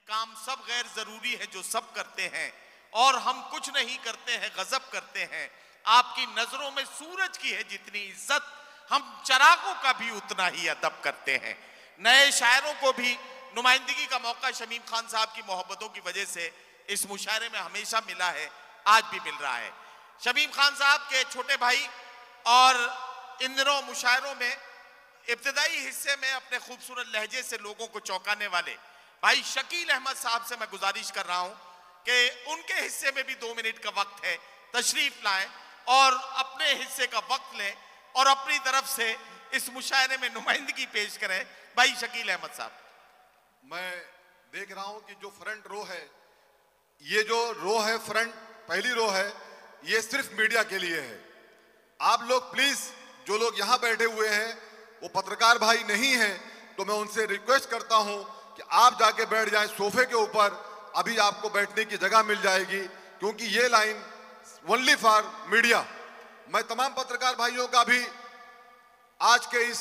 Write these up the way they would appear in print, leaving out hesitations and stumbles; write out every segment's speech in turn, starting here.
काम सब गैर जरूरी है जो सब करते हैं, और हम कुछ नहीं करते हैं, गजब करते हैं। आपकी नजरों में सूरज की है जितनी इज्जत, हम चरागों का भी उतना ही अदब करते हैं। नए शायरों को भी नुमाइंदगी का मौका शमीम खान साहब की मोहब्बतों की वजह से इस मुशायरे में हमेशा मिला है, आज भी मिल रहा है। शमीम खान साहब के छोटे भाई और इन दिनों मुशायरों में इब्तिदाई हिस्से में अपने खूबसूरत लहजे से लोगों को चौंकाने वाले भाई शकील अहमद साहब से मैं गुजारिश कर रहा हूं कि उनके हिस्से में भी 2 मिनट का वक्त है, तशरीफ लाएं और अपने हिस्से का वक्त लें और अपनी तरफ से इस मुशायरे में नुमाइंदगी पेश करें। भाई शकील अहमद साहब। मैं देख रहा हूं कि जो फ्रंट रो है, ये जो रो है फ्रंट पहली रो है, ये सिर्फ मीडिया के लिए है। आप लोग प्लीज, जो लोग यहां बैठे हुए हैं वो पत्रकार भाई नहीं हैं, तो मैं उनसे रिक्वेस्ट करता हूं कि आप जाके बैठ जाएं सोफे के ऊपर, अभी आपको बैठने की जगह मिल जाएगी, क्योंकि ये लाइन ओनली फॉर मीडिया। मैं तमाम पत्रकार भाइयों का भी आज के इस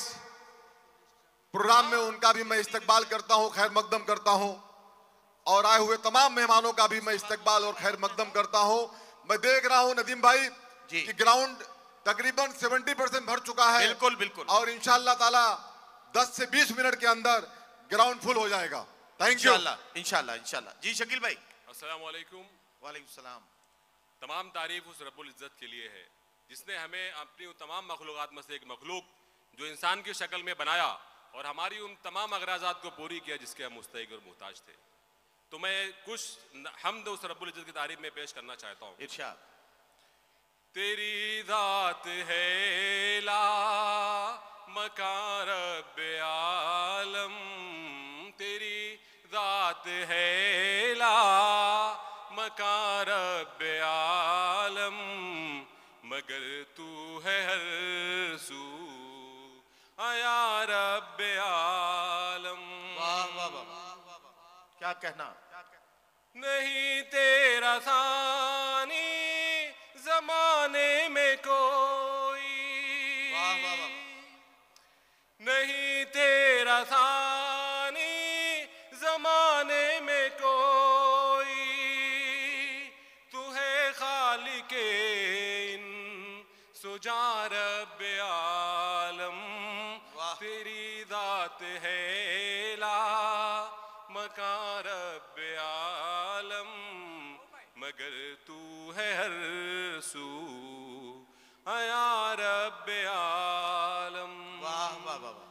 प्रोग्राम में उनका भी मैं इस्तकबाल करता हूं, खैर मकदम करता हूं, और आए हुए तमाम मेहमानों का भी मैं इस्तकबाल और खैर मकदम करता हूं। मैं देख रहा हूं नदीम भाई कि ग्राउंड तकरीबन 70% भर चुका है। बिल्कुल बिल्कुल। और इंशाअल्लाह ताला 10 से 20 मिनट के अंदर ग्राउंड फुल हो जाएगा। Thank you. इंशाअल्लाह इंशाअल्लाह। जी शकील भाई। अस्सलाम वालेकुम। वालेकुम सलाम। तमाम तारीफ उस रब्बुल इज़्ज़त के लिए है जिसने हमें अपनी उन तमाम मखलूक़ात में से एक मखलूक जो इंसान की शक्ल में बनाया और हमारी उन तमाम अगराज़ात को पूरी किया जिसके हम मुस्तहिक़ और मुहताज थे। तो मैं कुछ हम्द उस रब्बुल इज़्ज़त की तारीफ में पेश करना चाहता हूँ। इरशाद। तेरी ज़ात है ला मकान रब्बे आलम, तेरी ज़ात है ला मकान रब्बे आलम, मगर तू है हर सू आया रब्बे आलम। वाह वाह वाह, क्या कहना। नहीं तेरा सानी जमाने में कोई, नहीं तेरा सानी जमाने में कोई, तू है खालिके इन सुजा रब्बे आलम, तेरी ज़ात है ला मकान रब्बे आलम, मगर तू है हर सू आया रब्बे आलम। वाह वाह वाह।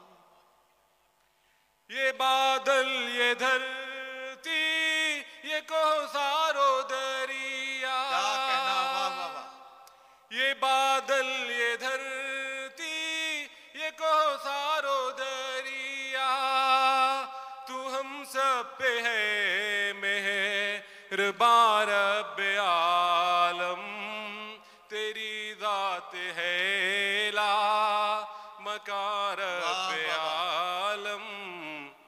ये बादल ये धरती ये कोसारो दरिया, क्या कहना। वाह वाह वाह। ये बादल ये धरती ये कोसारो दरिया, तू हम सब पे है मेहरबान रब्बे आलम, तेरी ज़ात है ला मकान रब्बे आलम,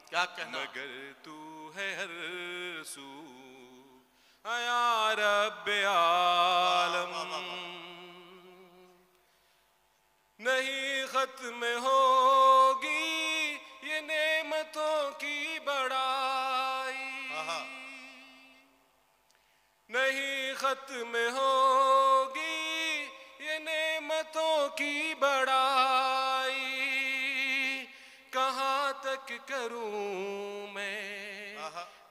क्या कहना। मगर तू है हर सू आया रब्बे आलम। नहीं खत्म होगी ये नेमतों की बड़ाई, नहीं खत्म होगी ये नेमतों की बड़ाई, कहाँ तक करूं मैं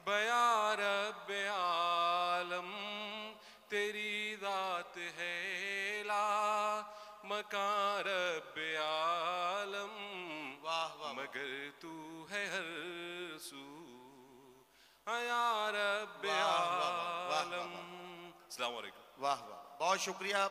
बया रब्बे आलम, तेरी ज़ात है ला मकान रब्बे आलम, मगर तू है हर सू आया रब्बे आलम। अस्सलाम वालेकुम। वाह वाह, बहुत शुक्रिया।